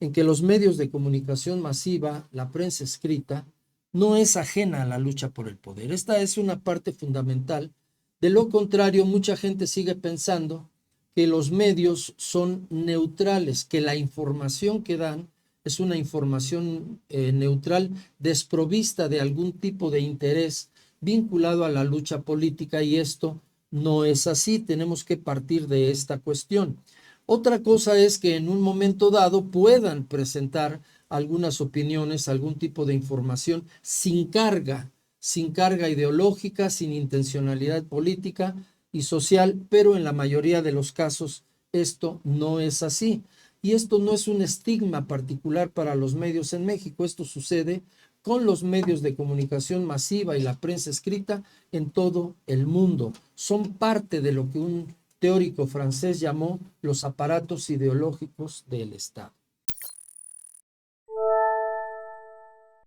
en que los medios de comunicación masiva, la prensa escrita, no es ajena a la lucha por el poder. Esta es una parte fundamental. De lo contrario, mucha gente sigue pensando que los medios son neutrales, que la información que dan es una información neutral, desprovista de algún tipo de interés vinculado a la lucha política, y esto no es así. Tenemos que partir de esta cuestión. Otra cosa es que en un momento dado puedan presentar algunas opiniones, algún tipo de información sin carga ideológica, sin intencionalidad política y social, pero en la mayoría de los casos esto no es así. Y esto no es un estigma particular para los medios en México, esto sucede con los medios de comunicación masiva y la prensa escrita en todo el mundo. Son parte de lo que un teórico francés llamó los aparatos ideológicos del Estado.